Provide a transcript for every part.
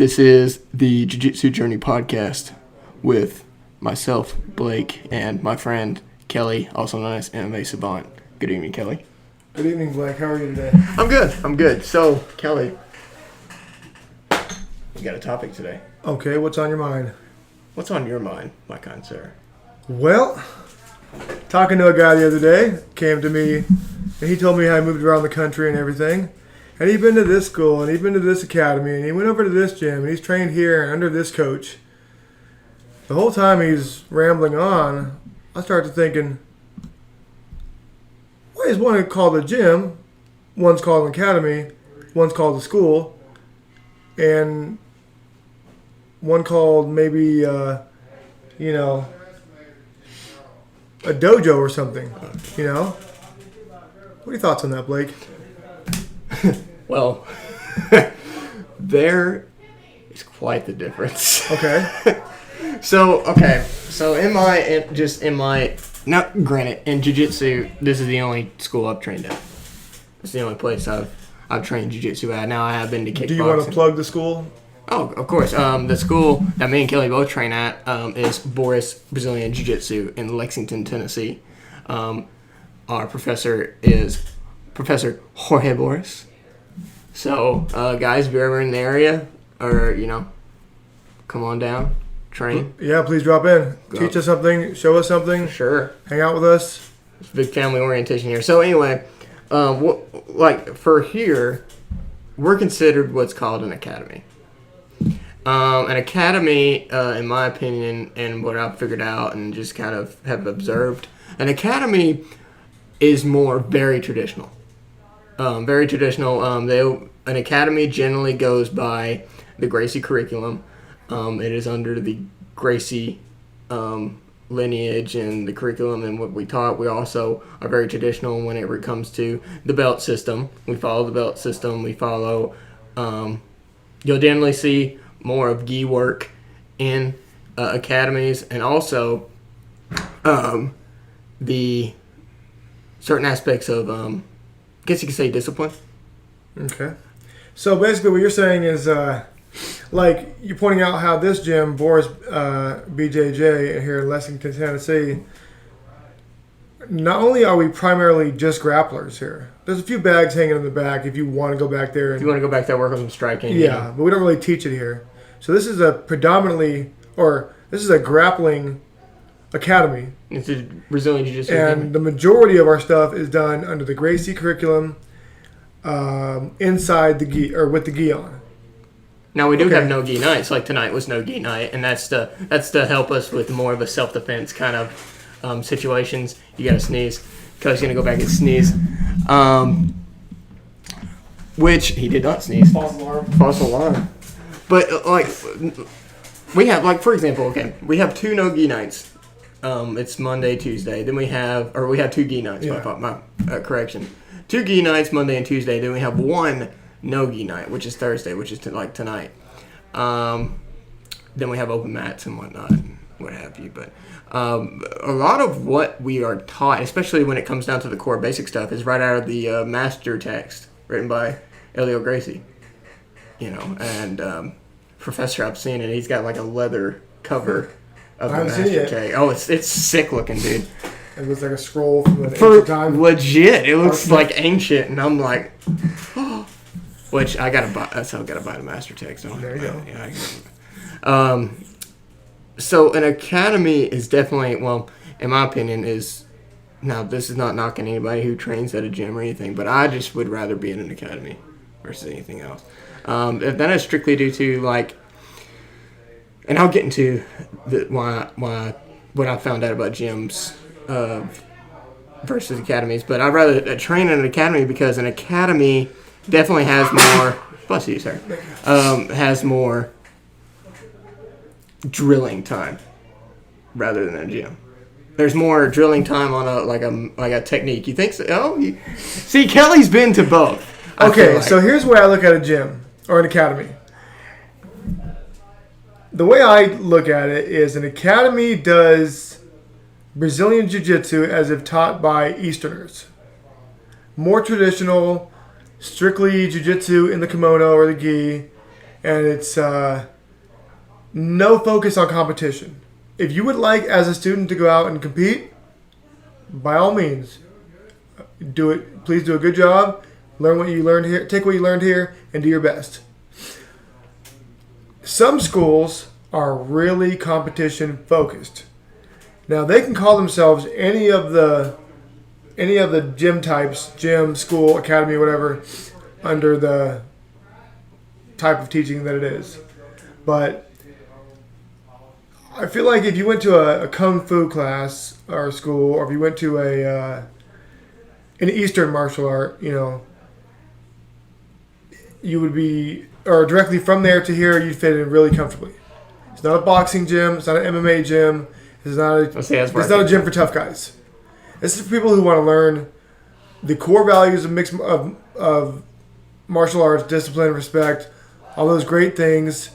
This is the Jiu Jitsu Journey podcast with myself, Blake, and my friend Kelly, also known as MMA Savant. Good evening, Kelly. Good evening, Blake. How are you today? I'm good. So, Kelly, we got a topic today. Okay, what's on your mind? What's on your mind, my kind sir? Well, talking to a guy the other day, came to me, and he told me how he moved around the country and everything. And he'd been to this school, and he'd been to this academy, and he went over to this gym, and he's trained here and under this coach. The whole time he's rambling on, I started thinking, why is one called a gym, one's called an academy, one's called a school, and one called maybe, a dojo or something, What are your thoughts on that, Blake? Well, there is quite the difference. Okay. So in my now granted, in jiu-jitsu, this is the only school I've trained at. It's the only place I've trained jiu-jitsu at. Now I have been to kickboxing. Do you want to plug the school? Oh, of course. The school that me and Kelly both train at is Boris Brazilian Jiu-Jitsu in Lexington, Tennessee. Our professor is Professor Jorge Boris. So, guys, if you're ever in the area or, come on down, train. Yeah, please drop in. Teach us something, show us something. Sure. Hang out with us. It's big family orientation here. So, anyway, for here, we're considered what's called an academy. An academy, in my opinion, and what I've figured out and just kind of have observed, an academy is very traditional. Very traditional. An academy generally goes by the Gracie curriculum. It is under the Gracie lineage and the curriculum and what we taught. We also are very traditional whenever it comes to the belt system. We follow the belt system. We follow. You'll generally see more of gi work in academies, and also the certain aspects of, I guess you could say, discipline. Okay. So basically what you're saying is, like you're pointing out how this gym, Boris BJJ here in Lexington, Tennessee, not only are we primarily just grapplers here, there's a few bags hanging in the back if you want to go back there. If you want to go back there, work on some striking. Yeah, but we don't really teach it here. So this is this is a grappling academy. It's a Brazilian Jiu-Jitsu And academy. the majority of our stuff is done under the Gracie curriculum, inside the gi, or with the gi on. Now we do have no gi nights. Like tonight was no gi night, and that's to help us with more of a self-defense kind of situations. You gotta sneeze. Coach's gonna go back and sneeze. Which he did not sneeze. False alarm. But we have, for example, we have two no gi nights. It's Monday, Tuesday. Then we have two gi nights. Yeah. Correction. 2 gi nights, Monday and Tuesday. Then we have one no gi night, which is Thursday, which is tonight. Then we have open mats and whatnot, and what have you. But a lot of what we are taught, especially when it comes down to the core basic stuff, is right out of the master text written by Elio Gracie. And Professor, I've seen it. He's got like a leather cover of the master text. Oh, it's sick looking, dude. It looks like a scroll from an ancient time. Legit, it looks like ancient, and I'm like, oh. Which I gotta buy. That's how I gotta buy the master text. There you go. Yeah. So an academy is definitely, in my opinion, is. Now this is not knocking anybody who trains at a gym or anything, but I just would rather be in an academy versus anything else. That is strictly due to and I'll get into why what I found out about gyms versus academies, but I'd rather train in an academy because an academy definitely has more. Bless you, sir. Has more drilling time rather than a gym. There's more drilling time on a technique. You think so? Oh, see, Kelly's been to both. Okay, so here's the way I look at a gym or an academy. The way I look at it is an academy does Brazilian Jiu-Jitsu as if taught by Easterners. More traditional, strictly Jiu-Jitsu in the kimono or the gi, and it's no focus on competition. If you would like, as a student, to go out and compete, by all means, do it. Please do a good job. Learn what you learned here. Take what you learned here, and do your best. Some schools are really competition focused. Now they can call themselves any of the gym types, gym, school, academy, whatever, under the type of teaching that it is. But I feel like if you went to a kung fu class or school, or if you went to an Eastern martial art, you would be, or directly from there to here, you'd fit in really comfortably. It's not a boxing gym. It's not an MMA gym. It's not a gym for tough guys. This is for people who want to learn the core values of martial arts, discipline, respect, all those great things,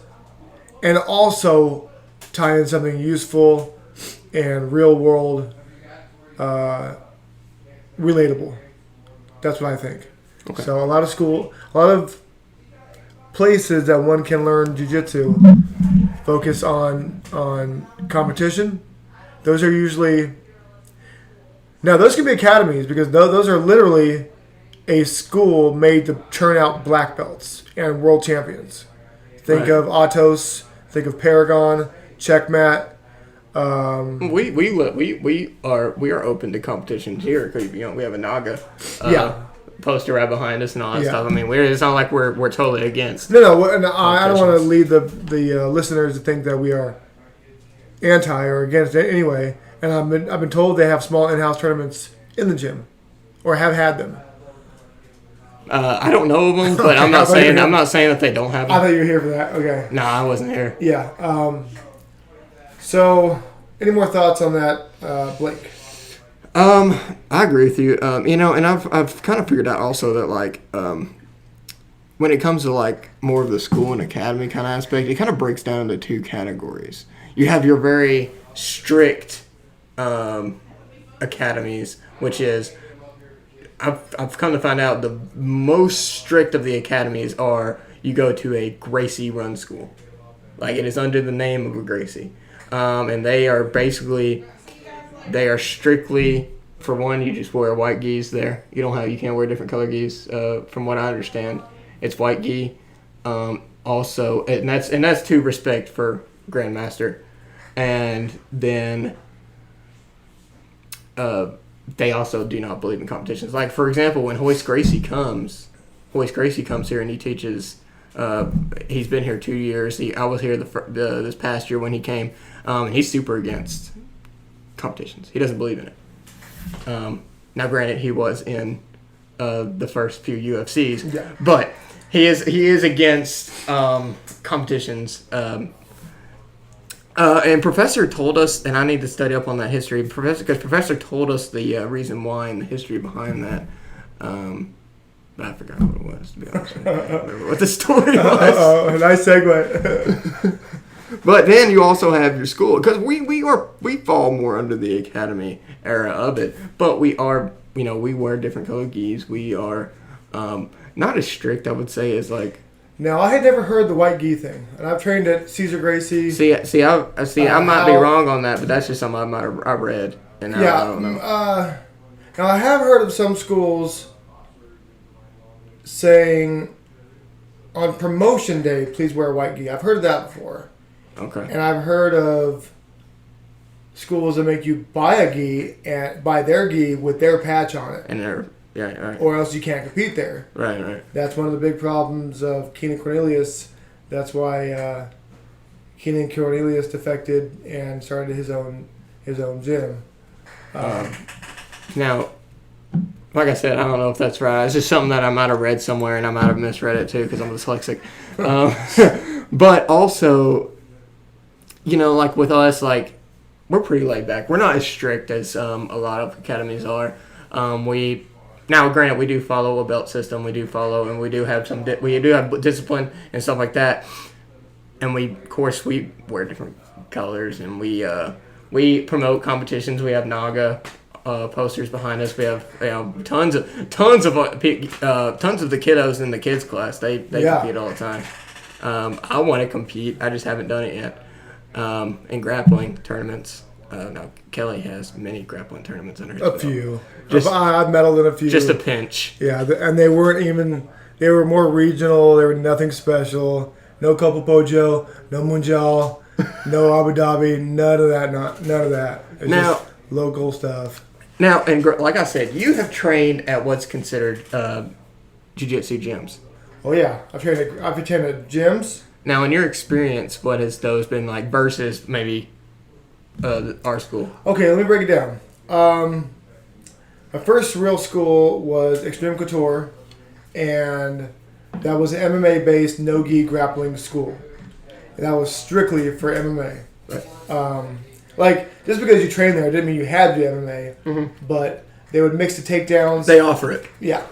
and also tie in something useful and real world, relatable. That's what I think. Okay. So a lot of places that one can learn jiu-jitsu focus on competition. Those are usually, now those can be academies, because those are literally a school made to churn out black belts and world champions. Think of Atos, think of Paragon, Checkmat. We are open to competitions here, because we have a Naga poster right behind us and all that stuff. I mean, it's not like we're totally against. No, I don't want to lead the listeners to think that we are anti or against it anyway. And I've been told they have small in-house tournaments in the gym, or have had them. I don't know of them, but I'm not saying that they don't have them. I thought you were here for that. Okay. No, I wasn't here. Yeah. So, any more thoughts on that, Blake? I agree with you. And I've kind of figured out also that when it comes to more of the school and academy kind of aspect, it kind of breaks down into two categories. You have your very strict academies, which is I've come to find out the most strict of the academies are you go to a Gracie run school. It is under the name of a Gracie. And they are strictly, for one, you just wear white gis there. You can't wear different color gis. From what I understand, it's white gi. Also, and that's to respect for Grandmaster. And then they also do not believe in competitions. For example, when Hoist Gracie comes here and he teaches. He's been here 2 years. I was here this past year when he came. And he's super against competitions. He doesn't believe in it. Now, granted, he was in the first few UFCs, but he is against competitions. And Professor told us, and I need to study up on that history. Professor told us the reason why and the history behind that. I forgot what it was, to be honest with you. I don't remember what the story was. Nice segue. But then you also have your school, because we fall more under the academy era of it. But we are, we wear different color gis. We are not as strict, I would say, as Now, I had never heard the white gi thing, and I've trained at Cesar Gracie. I might be wrong on that, but that's just something I read, and I don't know. Now, I have heard of some schools saying on promotion day, please wear white gi. I've heard of that before. Okay. And I've heard of schools that make you buy a gi and buy their gi with their patch on it. And they're right. Or else you can't compete there. Right. That's one of the big problems of Keenan Cornelius. That's why Keenan Cornelius defected and started his own gym. Now, like I said, I don't know if that's right. It's just something that I might have read somewhere, and I might have misread it too because I'm dyslexic. But also, with us, we're pretty laid back. We're not as strict as a lot of academies are. Now, granted, we do follow a belt system. We do follow, and we do have we do have discipline and stuff like that. And we wear different colors, and we promote competitions. We have Naga posters behind us. We have tons of the kiddos in the kids class. They compete all the time. I want to compete. I just haven't done it yet. In grappling tournaments. No, Kelly has many grappling tournaments under his belt. A few. Just, I've medaled in a few. Just a pinch. Yeah, and they weren't even. They were more regional. They were nothing special. No Copa Pojo, no Mundial, no Abu Dhabi. None of that. None of that. It's just local stuff. Now, and like I said, you have trained at what's considered jiu-jitsu gyms. Oh yeah, I've trained at gyms. Now, in your experience, what has those been like versus maybe our school? Okay, let me break it down. My first real school was Extreme Couture, and that was an MMA-based no-gi grappling school. And that was strictly for MMA. Right. Just because you trained there didn't mean you had to do MMA, but they would mix the takedowns. They offer it. Yeah.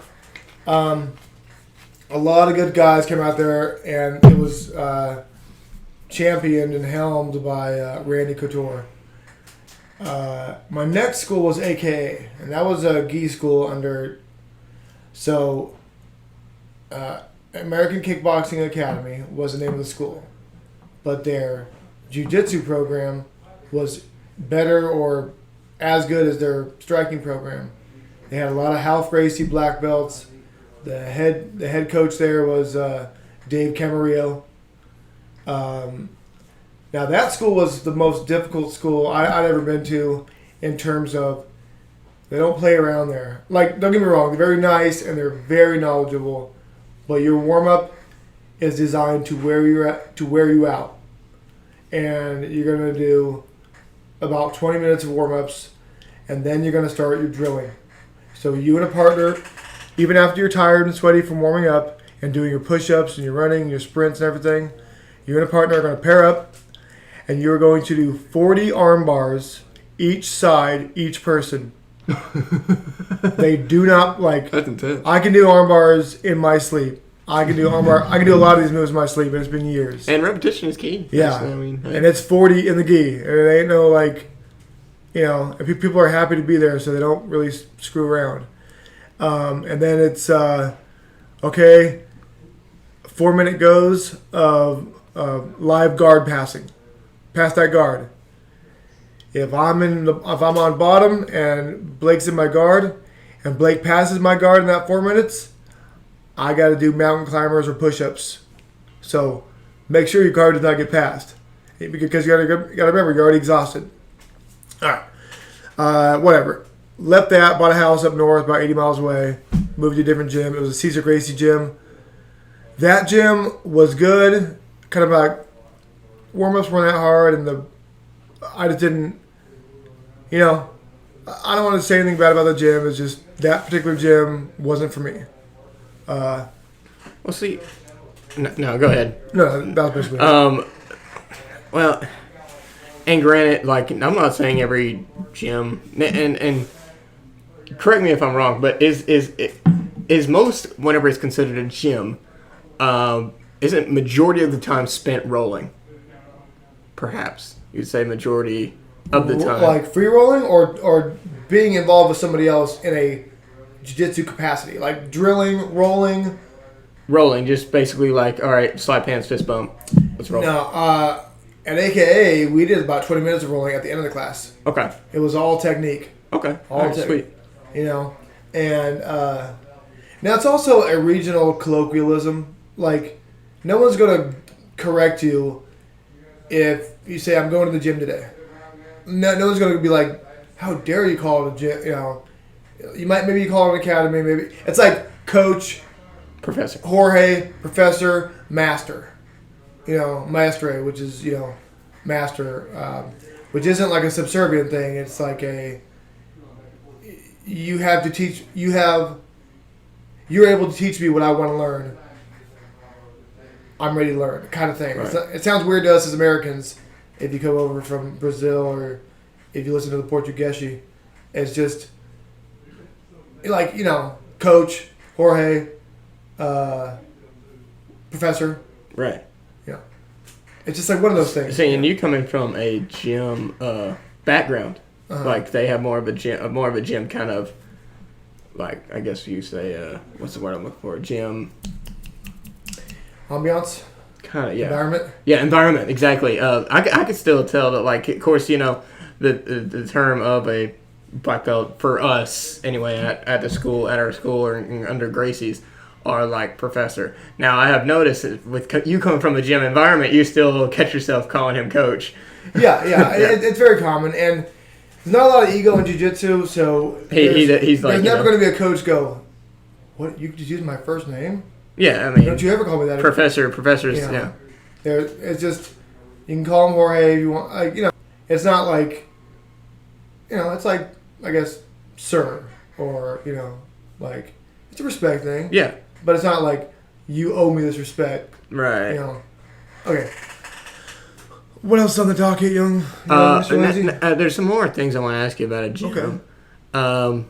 A lot of good guys came out there, and it was championed and helmed by Randy Couture. My next school was AKA, and that was a gi school under. So, American Kickboxing Academy was the name of the school, but their jiu-jitsu program was better or as good as their striking program. They had a lot of Hal Fracy black belts. The head coach there was Dave Camarillo. Now that school was the most difficult school I'd ever been to in terms of they don't play around there. Like, don't get me wrong, they're very nice and they're very knowledgeable, but your warm up is designed to wear you out, and you're gonna do about 20 minutes of warm ups, and then you're gonna start your drilling. So you and a partner, even after you're tired and sweaty from warming up and doing your push-ups and your running, and your sprints and everything, you and a partner are going to pair up, and you're going to do 40 arm bars each side, each person. They do not like. That's intense. I can do arm bars in my sleep. I can do I can do a lot of these moves in my sleep, and it's been years. And repetition is key. Yeah, and it's 40 in the gi, and it ain't no and people are happy to be there, so they don't really screw around. And then it's 4-minute goes of live guard passing, past that guard. If I'm on bottom and Blake's in my guard, and Blake passes my guard in that 4 minutes, I got to do mountain climbers or push-ups. So make sure your guard does not get passed, because you got to remember you're already exhausted. All right, whatever. Left that, bought a house up north, about 80 miles away. Moved to a different gym. It was a Cesar Gracie gym. That gym was good. Kind of like warm-ups weren't that hard, and I just didn't. I don't want to say anything bad about the gym. It's just that particular gym wasn't for me. Well, see. No, go ahead. No, that was basically it. Well, and granted, I'm not saying every gym, and correct me if I'm wrong, but is most, whenever it's considered a gym, isn't majority of the time spent rolling? Perhaps you'd say majority of the time. Like free rolling or being involved with somebody else in a jiu-jitsu capacity, like drilling, rolling. Rolling, just basically all right, slap hands, fist bump. Let's roll. No, at AKA, we did about 20 minutes of rolling at the end of the class. Okay. It was all technique. Okay. All sweet. And now it's also a regional colloquialism. Like, no one's going to correct you if you say, I'm going to the gym today. No one's going to be like, how dare you call it a gym? You might maybe call it an academy. Maybe it's like coach, professor, Jorge, professor, master. Maestre, which is master, which isn't like a subservient thing. It's like you have to teach. You're able to teach me what I want to learn. I'm ready to learn, kind of thing. Right. It sounds weird to us as Americans if you come over from Brazil or if you listen to the Portuguese. It's just coach, Jorge, professor. Right. Yeah. It's just like one of those things. See, and you coming from a gym background, they have more of a gym kind of, I guess you say, what's the word I'm looking for? Gym. Ambiance. kind of, yeah. Environment? Yeah, environment, exactly. I could still tell that, like, of course, the term of a black belt for us, anyway, at our school, or under Gracie's, are like professor. Now, I have noticed that with you coming from a gym environment, you still catch yourself calling him coach. Yeah. It's very common, and there's not a lot of ego in jiu-jitsu, so he's like, there's never going to be a coach go, what, you just use my first name? Yeah, I mean, don't you ever call me that? Professors, yeah. It's just, you can call him Jorge if you want. Like, it's not like, it's like, I guess, sir, or, like, it's a respect thing. Yeah. But it's not like, you owe me this respect. Right. Okay. What else on the docket, young Mr. Lindsay? There's some more things I want to ask you about a gym. Okay.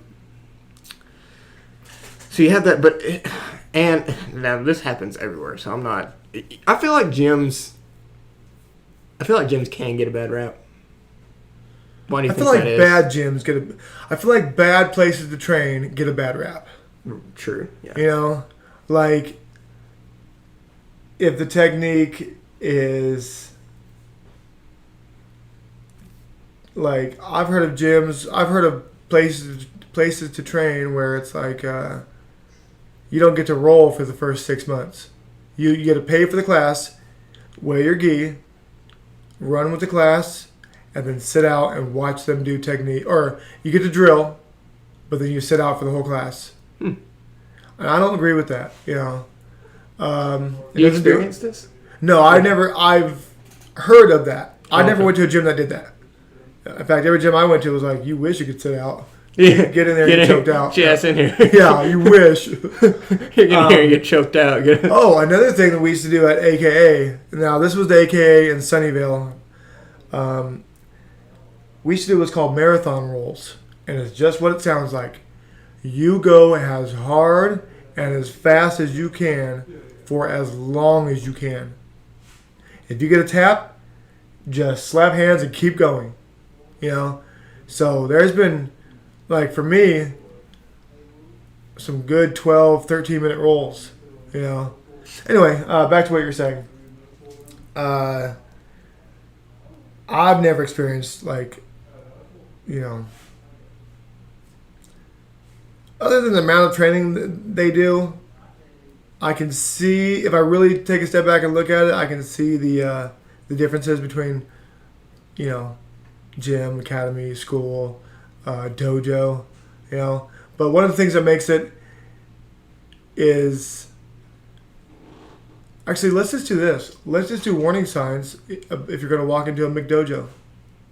So you have that, and now this happens everywhere, so I'm not... I feel like gyms can get a bad rap. Why do you think that is? Bad gyms I feel like bad places to train get a bad rap. True, yeah. Like, if the technique is... Like, I've heard of places to train where it's like, you don't get to roll for the first 6 months. You get to pay for the class, wear your gi, run with the class, and then sit out and watch them do technique. Or you get to drill, but then you sit out for the whole class. And I don't agree with that. You experienced this? No, I've heard of that. I never went to a gym that did that. In fact, every gym I went to was like, you wish you could sit out. Yeah. Get in there and get choked out. Yes, in here. Yeah, you wish. You're in here and get choked out. Another thing that we used to do at AKA. Now, this was the AKA in Sunnyvale. We used to do what's called marathon rolls. And it's just what it sounds like. You go as hard and as fast as you can for as long as you can. If you get a tap, just slap hands and keep going. So there's been, like, for me, some good 12, 13-minute rolls, Anyway, back to what you were saying. I've never experienced, like, other than the amount of training that they do, I can see, if I really take a step back and look at it, I can see the differences between, gym, academy, school, dojo, But one of the things that makes it is... Actually, let's just do this. Let's just do warning signs if you're going to walk into a McDojo.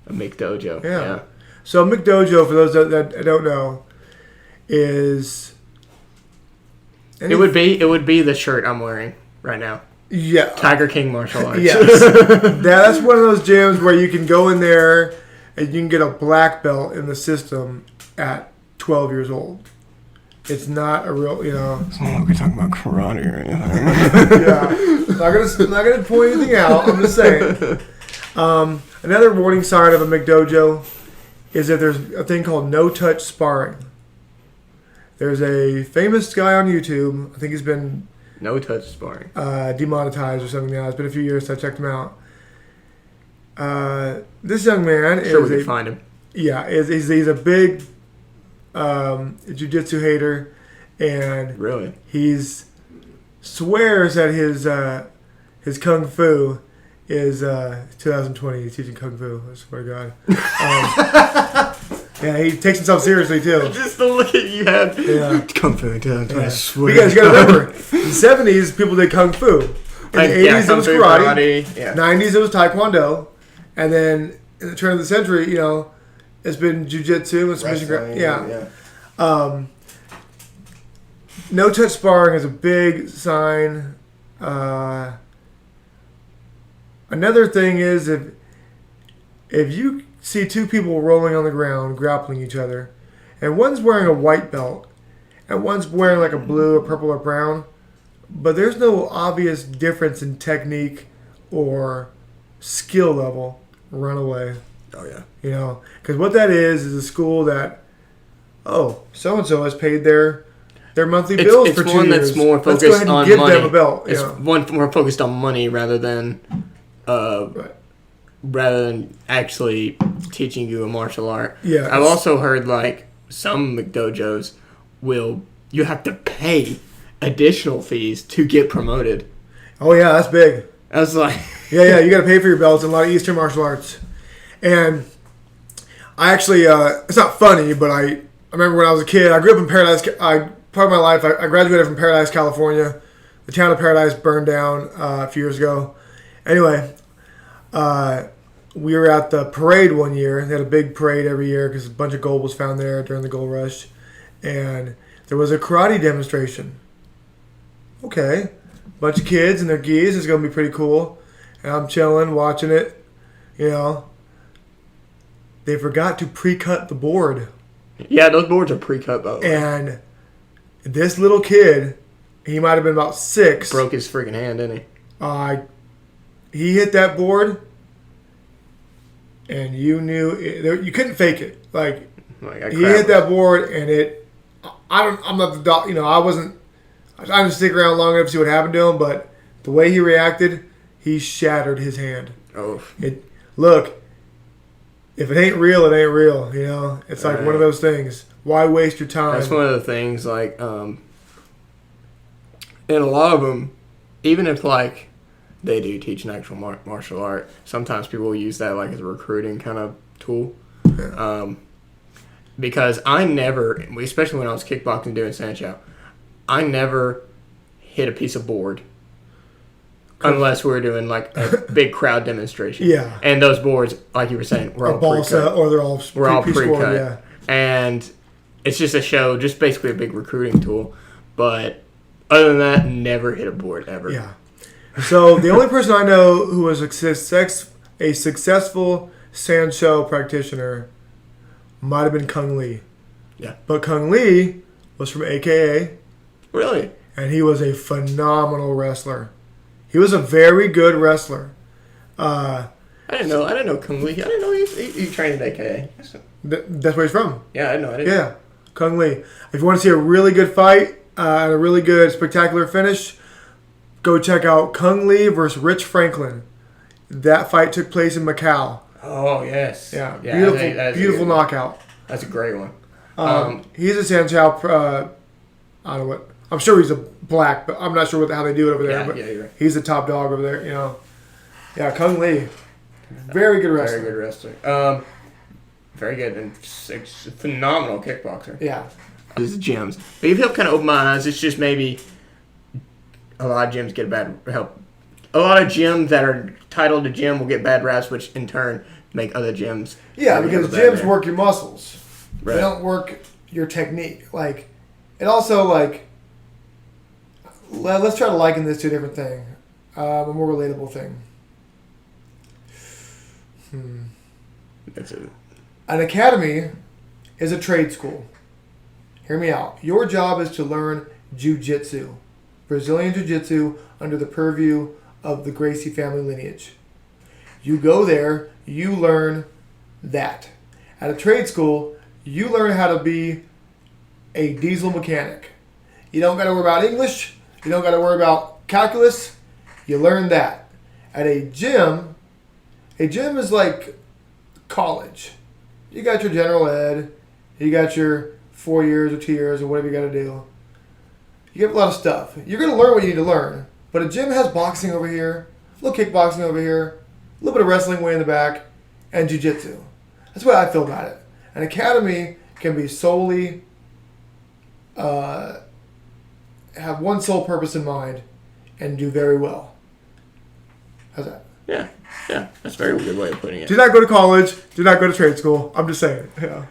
A McDojo, yeah. So a McDojo, for those that don't know, is... It would be the shirt I'm wearing right now. Yeah. Tiger King Martial Arts. Yes. That's one of those gyms where you can go in there and you can get a black belt in the system at 12 years old. It's not a real, It's not like we're talking about karate or anything. Yeah. Not gonna point anything out. I'm just saying. Another warning sign of a McDojo is that there's a thing called no-touch sparring. There's a famous guy on YouTube. I think he's been... No-touch sparring. Demonetized or something now. It's been a few years since I checked him out. This young man is... Sure, we can find him. Yeah, he's a big jiu-jitsu hater, and really, he's swears that his kung fu is 2020. He's teaching kung fu. I swear to God. Yeah, he takes himself seriously too. Just the look at you had. Yeah, kung fu. I swear. Because you got to remember, in the 70s, people did kung fu. In the 80s, it was karate. Yeah. 90s, it was taekwondo, and then in the turn of the century, it's been jiu-jitsu and submission. Yeah. No-touch sparring is a big sign. Another thing is if you see two people rolling on the ground, grappling each other, and one's wearing a white belt, and one's wearing like a blue or purple or brown, but there's no obvious difference in technique or skill level, run away. Oh, yeah. Because what that is a school that, so-and-so has paid their their monthly bills it's for 2 one years. that's more Let's go focused ahead and on give money. them a belt. It's one more focused on money rather than actually teaching you a martial art. Yeah, I've also heard like some dojos you have to pay additional fees to get promoted. Oh yeah, that's big. I was like, yeah, you got to pay for your belts in a lot of Eastern martial arts. And I actually, it's not funny, but I remember when I was a kid, I grew up in Paradise. Part of my life, I graduated from Paradise, California. The town of Paradise burned down a few years ago. Anyway, we were at the parade one year. They had a big parade every year because a bunch of gold was found there during the gold rush. And there was a karate demonstration. Okay. Bunch of kids and their gis. It's going to be pretty cool. And I'm chilling, watching it. You know. They forgot to pre-cut the board. yeah, those boards are pre-cut, by the way. And this little kid, he might have been about 6. Broke his freaking hand, didn't he? He hit that board, and you knew you couldn't fake it. Like he hit that board, and I'm not the doc. I wasn't. I didn't stick around long enough to see what happened to him, but the way he reacted, he shattered his hand. Oh, Look. If it ain't real, it ain't real. It's like one of those things. Why waste your time? That's one of the things. Like, and a lot of them, even if like they do teach an actual martial art, sometimes people will use that like as a recruiting kind of tool. Yeah. Because I never, especially when I was kickboxing doing Sancho, I never hit a piece of board. Unless we're doing like a big crowd demonstration. Yeah. And those boards, like you were saying, were all pre-cut. Or they're all pre-cut. Yeah. And it's just a show, just basically a big recruiting tool. But other than that, never hit a board ever. Yeah. So the only person I know who was a successful Sancho practitioner might have been Kung Lee. Yeah. But Kung Lee was from AKA. Really? And he was a phenomenal wrestler. He was a very good wrestler. I didn't know Kung Lee. I didn't know he trained at AKA. That's where he's from. Yeah, I didn't know. Yeah, Kung Lee. If you want to see a really good fight and a really good spectacular finish, go check out Kung Lee versus Rich Franklin. That fight took place in Macau. Oh, yes. Yeah, beautiful knockout. That's a great one. He's a Sanchow. I don't know what. I'm sure he's a black, but I'm not sure how they do it over there. But you're right. He's the top dog over there. Yeah, Kung Lee, very good wrestler. Very good wrestler. Very good and phenomenal kickboxer. Yeah. This is gyms. But you've helped kind of open my eyes. It's just maybe a lot of gyms get bad help. A lot of gyms that are titled a gym will get bad raps, which in turn make other gyms. Yeah, because gyms work your muscles. Right. They don't work your technique. Like, it also like. Let's try to liken this to a different thing, a more relatable thing. That's it. An academy is a trade school. Hear me out. Your job is to learn Jiu Jitsu, Brazilian Jiu Jitsu, under the purview of the Gracie family lineage. You go there, you learn that. At a trade school, you learn how to be a diesel mechanic. You don't got to worry about English. You don't got to worry about calculus. You learn that. At a gym is like college. You got your general ed. You got your 4 years or 2 years or whatever you got to do. You get a lot of stuff. You're going to learn what you need to learn. But a gym has boxing over here, a little kickboxing over here, a little bit of wrestling way in the back, and jiu-jitsu. That's what I feel about it. An academy can be solely... have one sole purpose in mind and do very well. How's that? Yeah, that's a very good way of putting it. Do not go to college. Do not go to trade school. I'm just saying. Yeah.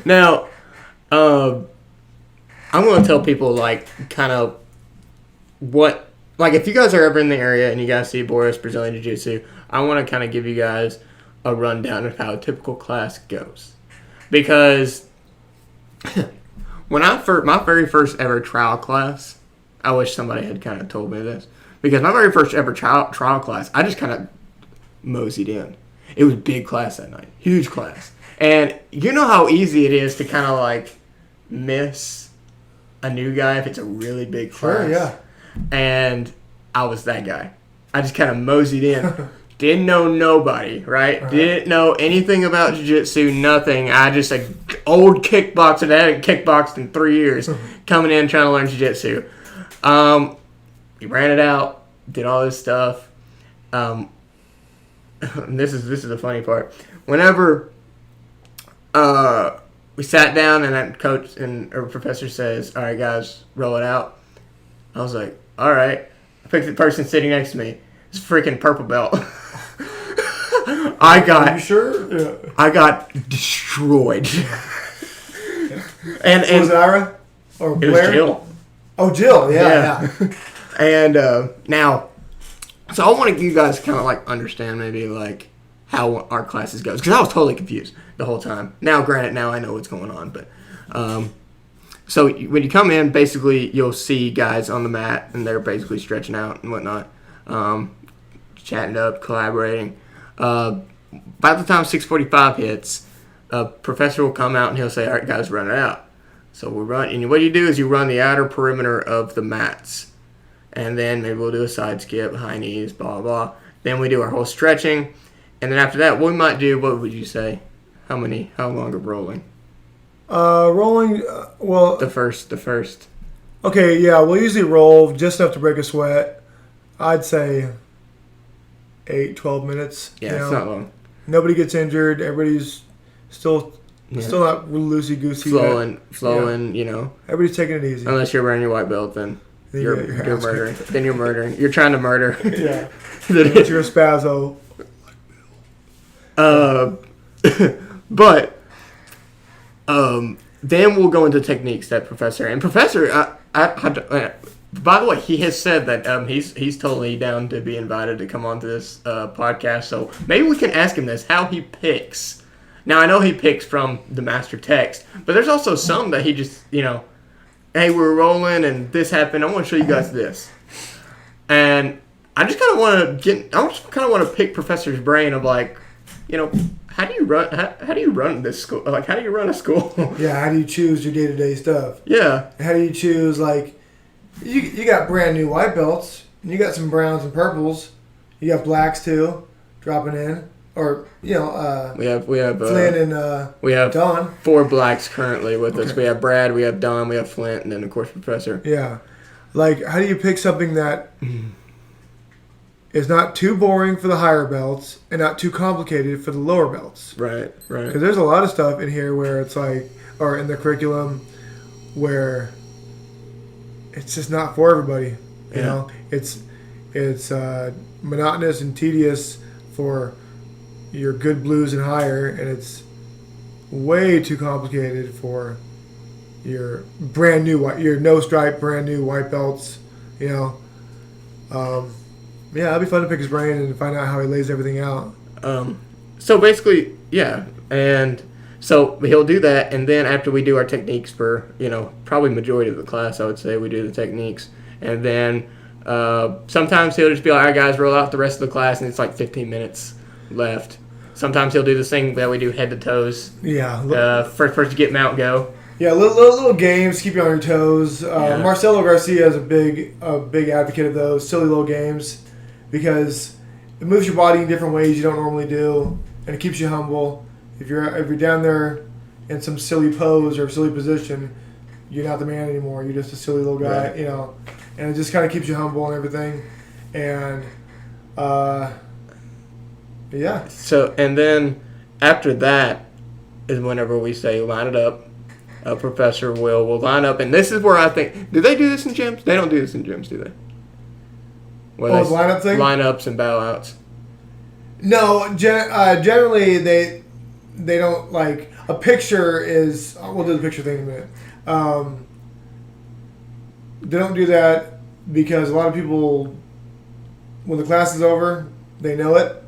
Now, I'm going to tell people, like, kind of what... Like, if you guys are ever in the area and you guys see Boris Brazilian Jiu-Jitsu, I want to kind of give you guys a rundown of how a typical class goes. Because... When my very first ever trial class, I wish somebody had kind of told me this, because my very first ever trial class, I just kind of moseyed in. It was a big class that night, huge class, and you know how easy it is to kind of like miss a new guy if it's a really big class. Sure, yeah. And I was that guy. I just kind of moseyed in. Didn't know nobody, right? Uh-huh. Didn't know anything about jiu-jitsu, nothing. I just old kickboxer that hadn't kickboxed in 3 years, coming in trying to learn jiu-jitsu. We ran it out, did all this stuff. This is the funny part. Whenever we sat down and that coach or professor says, "All right, guys, roll it out," I was like, "All right." I picked the person sitting next to me. It's freaking purple belt. Are you sure? Yeah. I got destroyed. and Was it Ira? Or it Blair? was Jill. Oh, Jill. Yeah. And now, so I want you guys to kind of understand maybe how our classes goes, because I was totally confused the whole time. Now, granted, now I know what's going on, but so when you come in, basically you'll see guys on the mat and they're basically stretching out and whatnot, chatting up, collaborating. By the time 6:45 hits, a professor will come out and he'll say, "All right, guys, run it out." So we run, and what you do is you run the outer perimeter of the mats, and then maybe we'll do a side skip, high knees, blah, blah. Then we do our whole stretching, and then after that, what we might do, what would you say? How long of rolling? Rolling, well... The first. Okay, yeah, we'll usually roll just enough to break a sweat. I'd say 8-12 minutes. Yeah, it's not long. Nobody gets injured. Everybody's still not loosey-goosey. Flowing, you know. Everybody's taking it easy. Unless you're wearing your white belt, then you're murdering. Kicked. Then you're murdering. You're trying to murder. Yeah. But you're a spazzo. But then we'll go into techniques that Professor... And Professor, by the way, he has said that he's totally down to be invited to come onto this podcast. So maybe we can ask him this, how he picks. Now, I know he picks from the master text, but there's also some that he just, hey, we're rolling and this happened. I want to show you guys this. And I just kind of want to pick Professor's brain of how do you run this school? How do you run a school? Yeah, how do you choose your day-to-day stuff? Yeah. How do you choose, you got brand new white belts, and you got some browns and purples. You got blacks, too, dropping in. Or, we have Flynn and we have Don. 4 blacks currently with us. We have Brad, we have Don, we have Flint, and then, of course, Professor. Yeah. How do you pick something that is not too boring for the higher belts and not too complicated for the lower belts? Right. Because there's a lot of stuff in here where it's or in the curriculum where it's just not for everybody. You know, it's monotonous and tedious for your good blues and higher, and it's way too complicated for your brand new your no stripe brand new white belts. Yeah, it'd be fun to pick his brain and find out how he lays everything out. So basically, yeah, and so he'll do that, and then after we do our techniques for probably majority of the class, I would say we do the techniques, and then sometimes he'll just be like, "All right, guys, roll out the rest of the class," and it's 15 minutes left. Sometimes he'll do this thing that we do head to toes. Yeah. First person to get mount, go. Yeah, little games, keep you on your toes. Marcelo Garcia is a big advocate of those silly little games because it moves your body in different ways you don't normally do, and it keeps you humble. If you're down there in some silly pose or silly position, you're not the man anymore. You're just a silly little guy, right. And it just kind of keeps you humble and everything. And yeah. So, and then after that is whenever we say line it up. A professor will line up, and this is where I think, do they do this in gyms? They don't do this in gyms, do they? The lineup thing? Lineups and bow outs. No, generally they don't a picture is. We'll do the picture thing in a minute. They don't do that because a lot of people, when the class is over, they know it.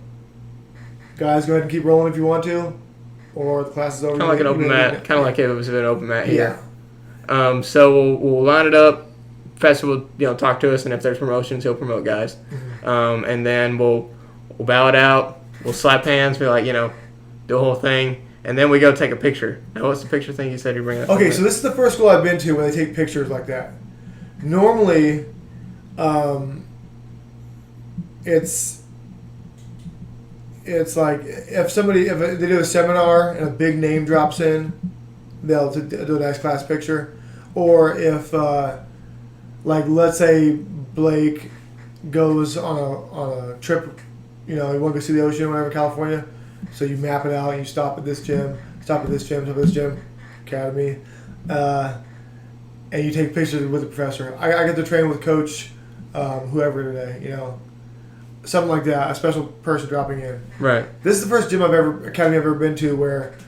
Guys, go ahead and keep rolling if you want to, or the class is over. Kind of like an open mat. Kind of like if it was an open mat here. Yeah. So we'll line it up. Professor will talk to us, and if there's promotions, he'll promote guys. Mm-hmm. And then we'll bow it out. We'll slap hands, be like, do the whole thing, and then we go take a picture. Now, what's the picture thing you said you bring up? Okay, so this is the first school I've been to where they take pictures like that. Normally, it's like if they do a seminar and a big name drops in, they'll do a nice class picture. Or if, like, let's say Blake goes on a trip, you want to go see the ocean or whatever, California. So you map it out. You stop at this gym, stop at this gym, Academy, and you take pictures with the professor. I get to train with Coach, whoever today, something like that. A special person dropping in. Right. This is the first academy I've ever been to where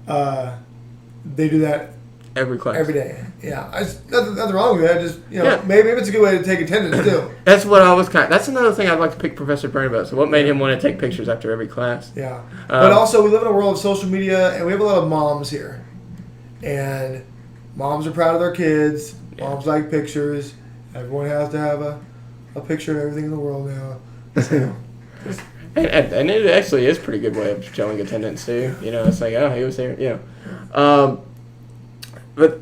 they do that every class, every day. Yeah, nothing wrong with that. Just maybe it's a good way to take attendance too. That's what I was That's another thing I'd like to pick Professor Brain about. So what made him want to take pictures after every class? Yeah, but also we live in a world of social media, and we have a lot of moms here, and moms are proud of their kids. Yeah. Moms like pictures. Everyone has to have a picture of everything in the world now. So, and it actually is a pretty good way of showing attendance too. It's like, oh, he was there. But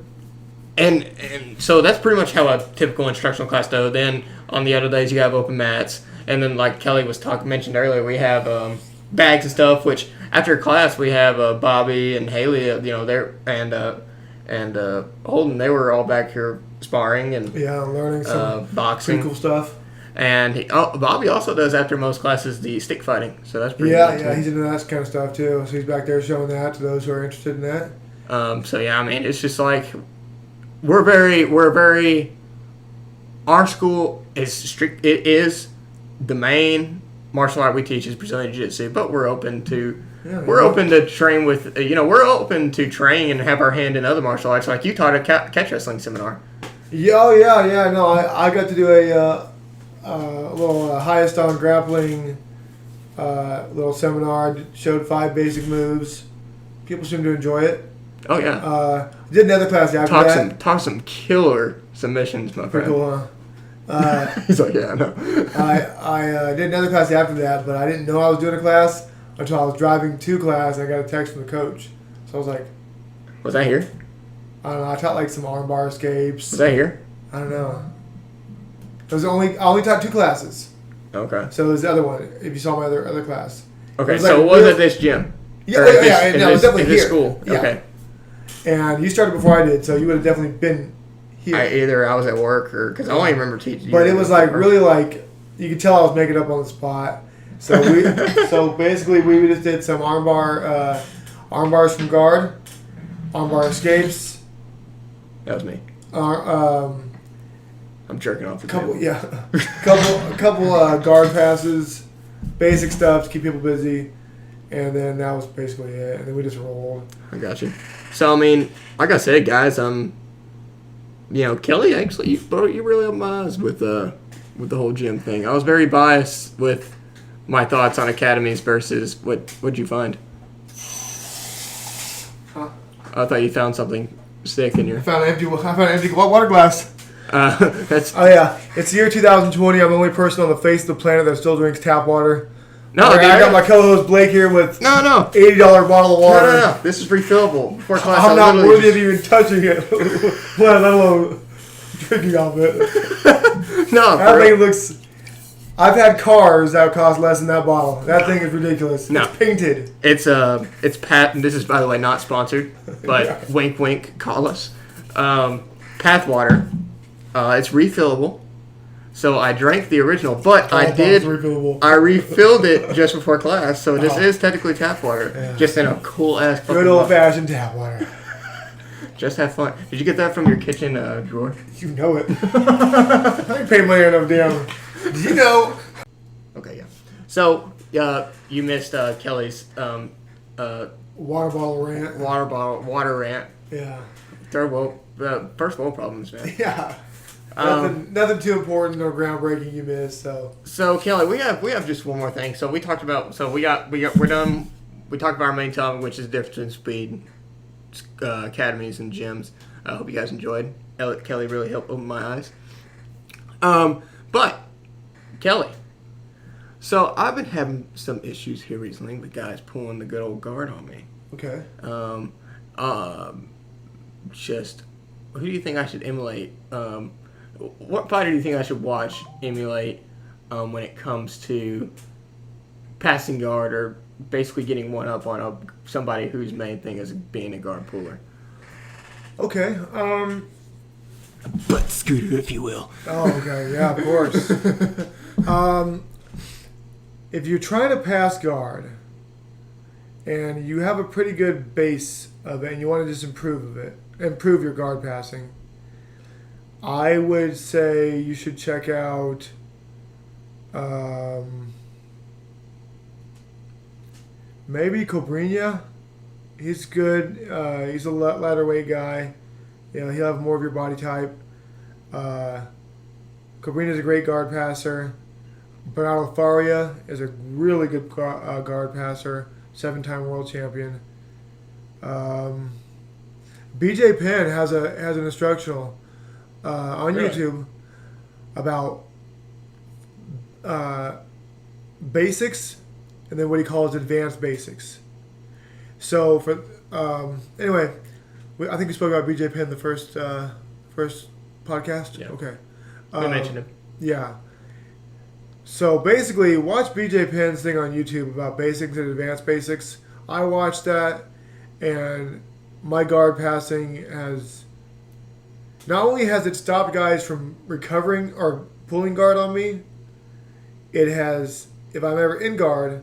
and so that's pretty much how a typical instructional class goes. Then on the other days you have open mats, and then like Kelly mentioned earlier, we have bags and stuff. Which after class we have Bobby and Haley, they're and Holden. They were all back here sparring and learning some boxing, pretty cool stuff. And Bobby also does after most classes the stick fighting, so that's pretty. Yeah, yeah, he's into that kind of stuff too. So he's back there showing that to those who are interested in that. So yeah, I mean, it's just like we're very. Our school is strict. It is the main martial art we teach is Brazilian Jiu-Jitsu, but we're open to open to train with. We're open to train and have our hand in other martial arts. Like you taught a catch wrestling seminar. Yeah. No, I got to do a little highest on grappling little seminar. Showed 5 basic moves. People seem to enjoy it. Oh yeah. Did another class after that. Talk some killer submissions, my friend. Pretty cool, huh? He's like, yeah, I know. I did another class after that, but I didn't know I was doing a class until I was driving to class and I got a text from the coach. So I was like, was that here? I don't know. I taught like some armbar escapes. Was that here? I don't know. I only taught 2 classes. Okay. So there's the other one. If you saw my other class. Okay, so it was at this gym. Yeah, it was definitely here. This school. Yeah. Okay. And you started before I did, so you would have definitely been here. Either I was at work or because I only remember teaching. But it was like really like you could tell I was making it up on the spot. So basically we just did some armbars from guard, armbar escapes. That was me. I'm jerking off the couple, table. Yeah, a couple guard passes, basic stuff to keep people busy, and then that was basically it. And then we just rolled. I got you. So I mean, like I said, guys, Kelly, actually, you really opened my eyes with the whole gym thing. I was very biased with my thoughts on academies versus what'd you find? Huh? I thought you found something sick in your. I found an empty water glass. That's. Oh yeah, it's the year 2020. I'm the only person on the face of the planet that still drinks tap water. No, I got my co-host Blake here with no $80 bottle of water. No. This is refillable. Before class, I'm not worthy of even touching it, let alone drinking off it. No, that thing looks. I've had cars that cost less than that bottle. That thing is ridiculous. No. It's painted. It's patent. This is, by the way, not sponsored, but yeah. Wink, wink, call us. Path water. It's refillable. So I drank the original, but I refilled it just before class. So this is technically tap water, just in a cool ass. Good old fashioned tap water. Just have fun. Did you get that from your kitchen drawer? You know it. I ain't paid money on no damn. Did you know? Okay, yeah. So you missed Kelly's water bottle rant. Water rant. Yeah. Third world, first world problems, man. Yeah. Nothing too important or groundbreaking you missed. So Kelly, we have just one more thing. So we talked about. So we're done. We talked about our main topic, which is the difference in speed, academies and gyms. I hope you guys enjoyed. Kelly really helped open my eyes. But Kelly, so I've been having some issues here recently with guys pulling the good old guard on me. Okay. Just who do you think I should emulate? What fighter do you think I should watch emulate when it comes to passing guard or basically getting one up on somebody whose main thing is being a guard puller? Okay. Butt scooter, if you will. Oh, okay. Yeah, of course. If you're trying to pass guard and you have a pretty good base of it and you want to just improve your guard passing, I would say you should check out maybe Cobrinha. He's good. He's a lighter weight guy. He'll have more of your body type. Cobrinha's a great guard passer. Bernardo Faria is a really good guard passer. 7-time world champion. BJ Penn has an instructional on Really? YouTube about basics and then what he calls advanced basics. So anyway, I think we spoke about BJ Penn the first podcast. Yeah. Okay. We mentioned him. Yeah. So basically, watch BJ Penn's thing on YouTube about basics and advanced basics. I watched that, and my guard passing has not only has it stopped guys from recovering or pulling guard on me, it has. If I'm ever in guard,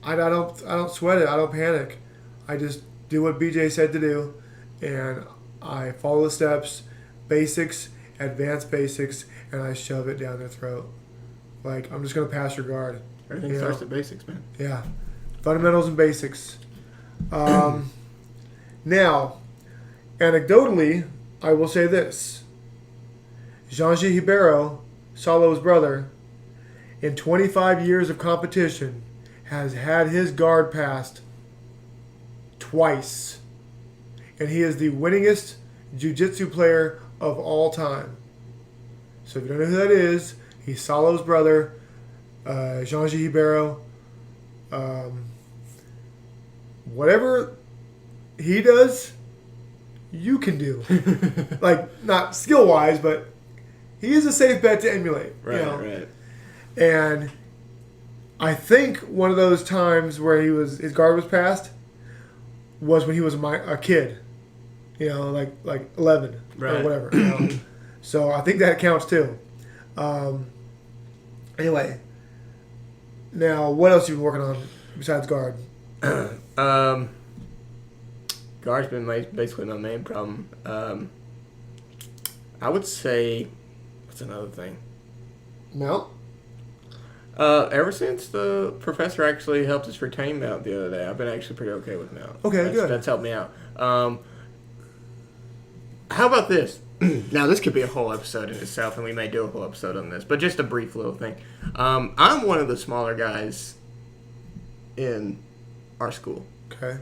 I don't sweat it. I don't panic. I just do what BJ said to do, and I follow the steps, basics, advanced basics, and I shove it down their throat. Like, I'm just going to pass your guard. Everything starts at basics, man. Yeah. Fundamentals and basics. Now, anecdotally, I will say this. Jean-Gilles Ribeiro, Solo's brother, in 25 years of competition, has had his guard passed twice. And he is the winningest jiu-jitsu player of all time. So if you don't know who that is, he's Solo's brother, Jean-Gilles Ribeiro. Whatever he does, you can do. Like, not skill-wise, but he is a safe bet to emulate. Right, you know? right. And I think one of those times where his guard was passed was when he was a kid. You know, like 11 Right. or whatever. You know? So I think that counts too. Anyway, now what else you been working on besides guard? Guard's been basically my main problem. I would say, what's another thing? Mount? Ever since the professor actually helped us retain mount the other day, I've been actually pretty okay with mount. Okay, good. That's helped me out. How about this? Now, this could be a whole episode in itself, and we may do a whole episode on this, but just a brief little thing. I'm one of the smaller guys in our school. Okay.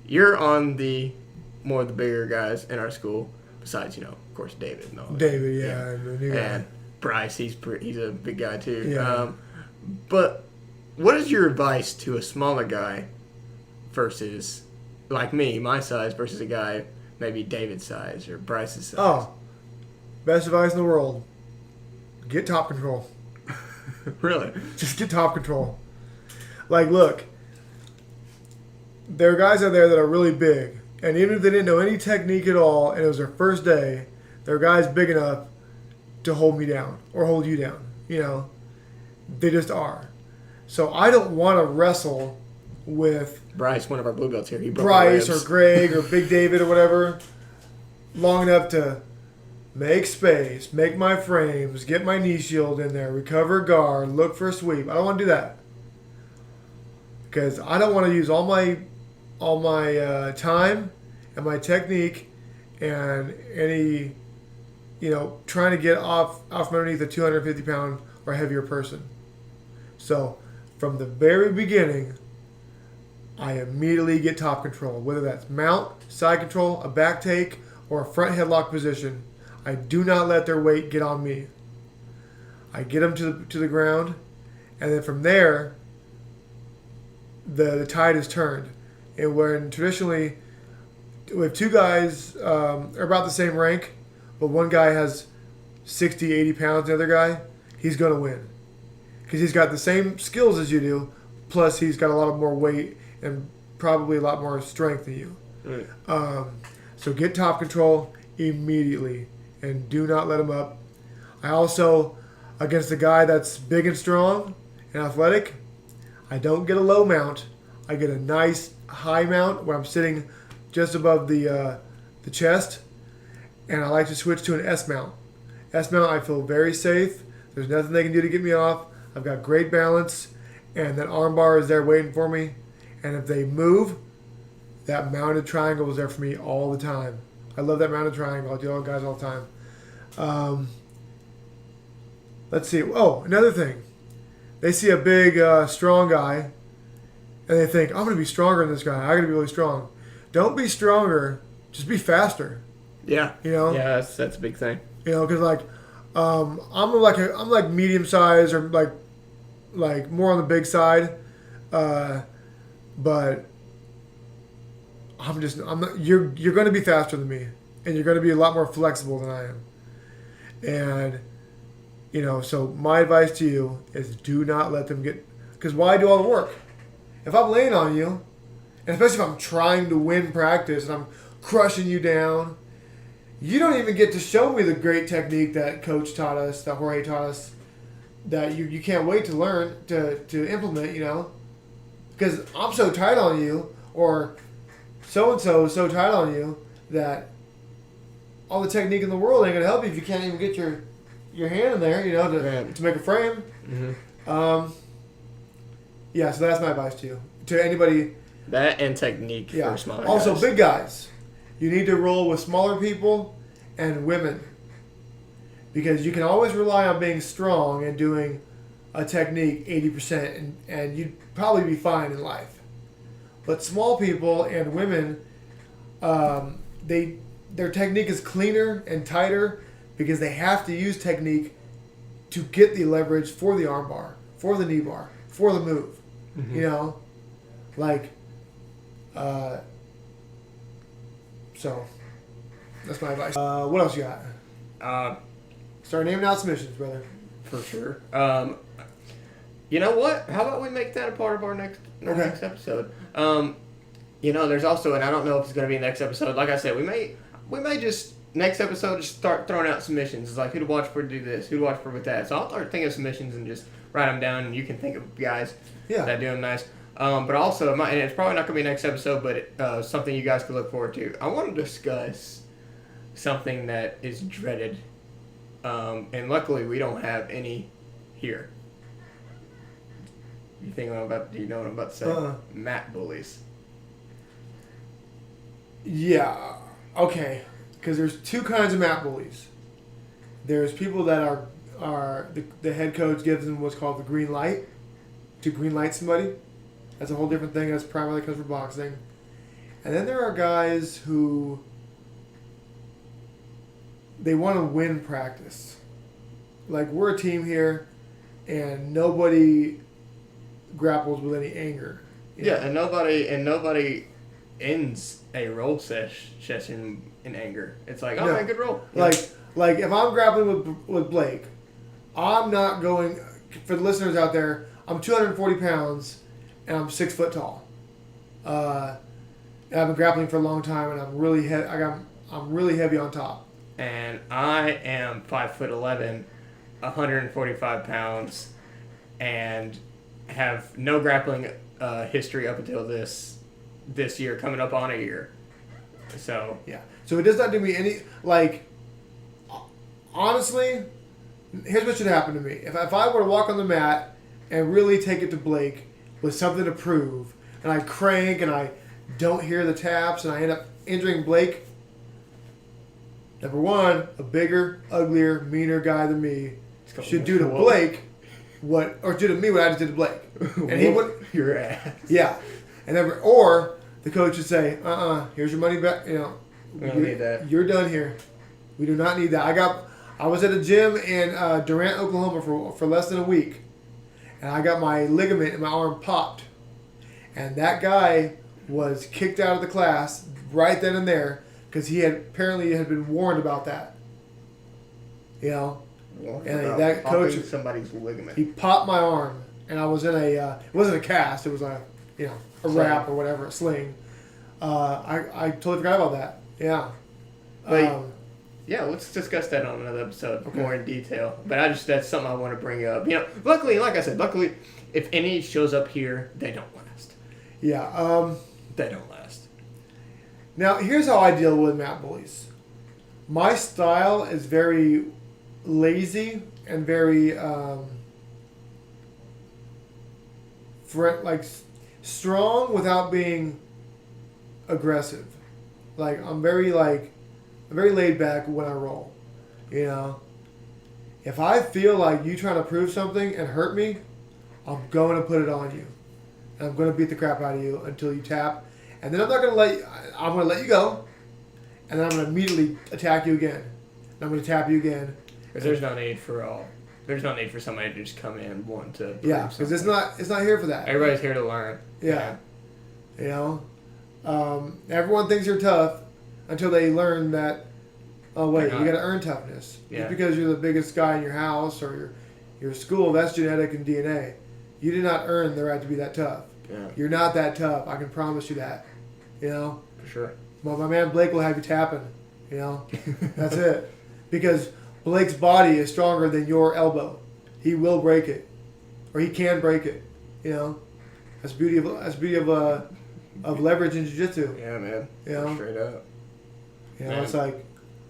You're on the more of the bigger guys in our school, besides, of course, David and all that. David, yeah. And the new guy. And Bryce, he's a big guy too. Yeah. But what is your advice to a smaller guy versus, like me, my size, versus a guy maybe David's size or Bryce's size? Oh, best advice in the world. Get top control. Really? Just get top control. Like, look, there are guys out there that are really big, and even if they didn't know any technique at all, and it was their first day, there are guys big enough to hold me down or hold you down. They just are. So I don't want to wrestle with Bryce, one of our blue belts here, he broke Bryce ribs. or Greg or Big David or whatever long enough to make space, make my frames, get my knee shield in there, recover guard, look for a sweep. I don't want to do that because I don't want to use all my time and my technique and any trying to get off from underneath a 250-pound or heavier person. So from the very beginning, I immediately get top control, whether that's mount, side control, a back take, or a front headlock position. I do not let their weight get on me. I get them to the ground, and then from there, the tide has turned. And when traditionally, if two guys are about the same rank, but one guy has 60, 80 pounds, the other guy, he's going to win. Because he's got the same skills as you do, plus he's got a lot of more weight and probably a lot more strength than you. Right. So get top control immediately and do not let him up. I also, against a guy that's big and strong and athletic, I don't get a low mount. I get a nice high mount where I'm sitting just above the chest, and I like to switch to an S mount. S mount, I feel very safe. There's nothing they can do to get me off. I've got great balance, and that arm bar is there waiting for me. And if they move, that mounted triangle is there for me all the time. I love that mounted triangle. I tell guys all the time. Let's see. Oh, another thing. They see a big, strong guy, and they think, I'm going to be stronger than this guy. I got to be really strong. Don't be stronger. Just be faster. Yeah. You know? Yeah, that's a big thing. You know, because like, I'm like medium size or like more on the big side, but I'm not. You're going to be faster than me, and you're going to be a lot more flexible than I am. And you know, so my advice to you is do not let them get. Because why do all the work? If I'm laying on you, and especially if I'm trying to win practice and I'm crushing you down, you don't even get to show me the great technique that Coach taught us, that Jorge taught us, that you can't wait to learn, to implement, you know? Because I'm so tight on you, or so-and-so is so tight on you, that all the technique in the world ain't going to help you if you can't even get your hand in there, you know, to make a frame. Mm-hmm. Yeah, so that's my advice to you. To anybody. That and technique for smaller Also, guys. big guys. You need to roll with smaller people and women. Because you can always rely on being strong and doing a technique 80%, and you'd probably be fine in life. But small people and women, their technique is cleaner and tighter because they have to use technique to get the leverage for the arm bar, for the knee bar, for the move. Mm-hmm. You know? Like, so that's my advice. What else you got? Start naming out submissions, brother. For sure. You know what? How about we make that a part of our next episode? You know, there's also, and I don't know if it's going to be next episode. Like I said, we may just next episode just start throwing out submissions. It's like who to watch for to do this, who to watch for with that. So I'll start thinking of submissions and just write them down, and you can think of guys that do them nice. But also, and it's probably not going to be next episode, but something you guys can look forward to. I want to discuss something that is dreaded, and luckily we don't have any here. Do you know what I'm about to say? Mat bullies. Yeah. Okay. Because there's two kinds of mat bullies. There's people that are the head coach gives them what's called the green light to green light somebody. That's a whole different thing. That's primarily comes from boxing. And then there are guys who they want to win practice. Like we're a team here, and nobody grapples with any anger. Yeah, and nobody ends a roll session in anger. It's like, oh, man, good roll. Like if I'm grappling with Blake, I'm not going. For the listeners out there, I'm 240 pounds and I'm 6 foot tall. And I've been grappling for a long time, and I'm really heavy on top. And I am 5'11", 145 pounds, and have no grappling history up until this year, coming up on a year. So yeah. So it does not do me any honestly. Here's what should happen to me: if I were to walk on the mat and really take it to Blake with something to prove, and I crank and I don't hear the taps and I end up injuring Blake. Number one, a bigger, uglier, meaner guy than me should do to Blake do to me what I just did to Blake. And he would your ass. Yeah. And or the coach would say, here's your money back, you know. We don't need that. You're done here. We do not need that. I was at a gym in Durant, Oklahoma for less than a week, and I got my ligament in my arm popped. And that guy was kicked out of the class right then and there because he had been warned about that. You know? And that coach, somebody's ligament. He popped my arm, and I was in a. It wasn't a cast. It was a wrap or whatever, a sling. I totally forgot about that. Yeah. Yeah, let's discuss that on another episode more in detail. But that's something I want to bring up. You know, luckily, like I said, if any shows up here, they don't last. Yeah. They don't last. Now, here's how I deal with mat bullies. My style is very lazy and very strong without being aggressive. I'm very laid back when I roll. You know, if I feel like you trying to prove something and hurt me, I'm going to put it on you, and I'm going to beat the crap out of you until you tap, and then I'm going to let you go, and then I'm going to immediately attack you again, and I'm going to tap you again. Because there's no need for somebody to just come in wanting to. Yeah, because it's not here for that. Everybody's here to learn. Yeah. You know, everyone thinks you're tough until they learn that. Oh wait, you got to earn toughness. Yeah. Just because you're the biggest guy in your house or your school, that's genetic and DNA. You did not earn the right to be that tough. Yeah. You're not that tough. I can promise you that. You know. For sure. Well, my man Blake will have you tapping. You know, that's it. Because Blake's body is stronger than your elbow. He will break it, or he can break it. You know, that's beauty of leverage in jiu-jitsu. Yeah, man. You know? Straight up. You know, it's like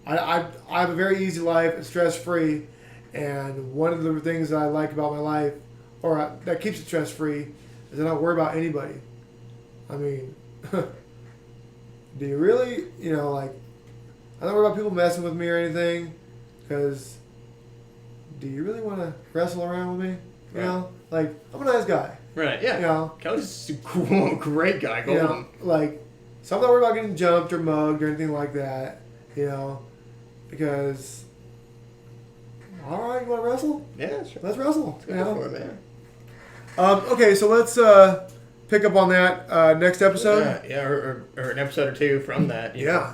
I have a very easy life, it's stress-free, and one of the things that I like about my life, that keeps it stress-free, is I don't worry about anybody. I mean, do you really? You know, I don't worry about people messing with me or anything, because do you really want to wrestle around with me? You know, I'm a nice guy. Right, yeah. You know, Kelly's a cool, great guy. Go on. So I'm not worried about getting jumped or mugged or anything like that, you know, because, all right, you want to wrestle? Yeah, sure. Let's wrestle. Go for it, man. Okay, so let's pick up on that next episode. Yeah, or an episode or two from that. You know.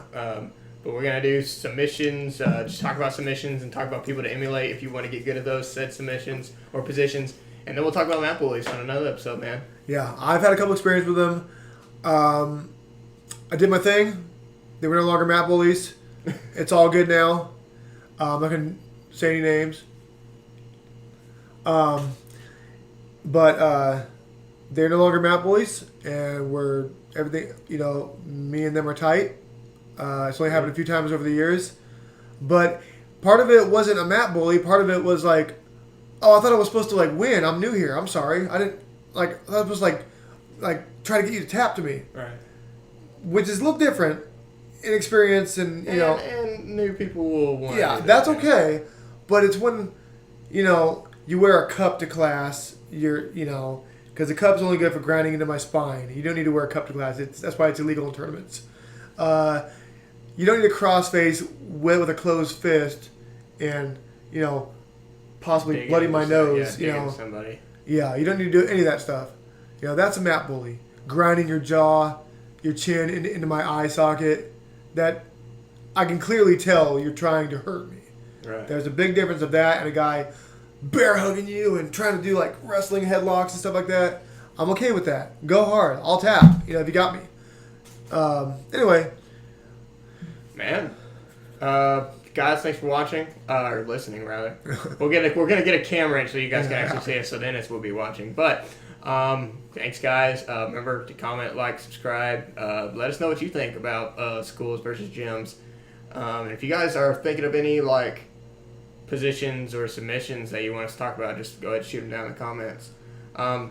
But we're going to do submissions, just talk about submissions and talk about people to emulate if you want to get good at those said submissions or positions. And then we'll talk about mat bullies on another episode, man. Yeah, I've had a couple experience with them. I did my thing. They were no longer mat bullies. It's all good now. I'm not going to say any names. But they're no longer mat bullies, and everything, you know, me and them are tight. It's only happened a few times over the years. But part of it wasn't a mat bully. Part of it was I thought I was supposed to win. I'm new here. I'm sorry. I didn't I thought it was try to get you to tap to me. Right. Which is a little different in experience and and new people will want. Yeah, that's okay. But it's when you wear a cup to class. Because the cup's only good for grinding into my spine. You don't need to wear a cup to class. That's why it's illegal in tournaments. You don't need to crossface with a closed fist and possibly bloody my nose. Somebody. Yeah, you don't need to do any of that stuff. That's a mat bully. Grinding your jaw, your chin into my eye socket. That I can clearly tell you're trying to hurt me. Right. There's a big difference of that and a guy bear hugging you and trying to do wrestling headlocks and stuff like that. I'm okay with that. Go hard. I'll tap. If you got me. Anyway. Man. Guys, thanks for watching. Or listening, rather. We're gonna get a camera in so you guys can actually see us, so then we'll be watching. But thanks, guys. Remember to comment, like, subscribe. Let us know what you think about schools versus gyms. And if you guys are thinking of any positions or submissions that you want us to talk about, just go ahead and shoot them down in the comments.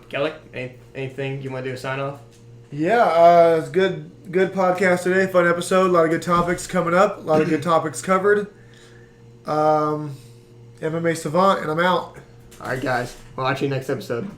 Kelly, anything you want to do a sign off? Yeah, it's good podcast today. Fun episode. A lot of good topics coming up. A lot of good topics covered. MMA Savant, and I'm out. All right, guys. We'll watch you next episode.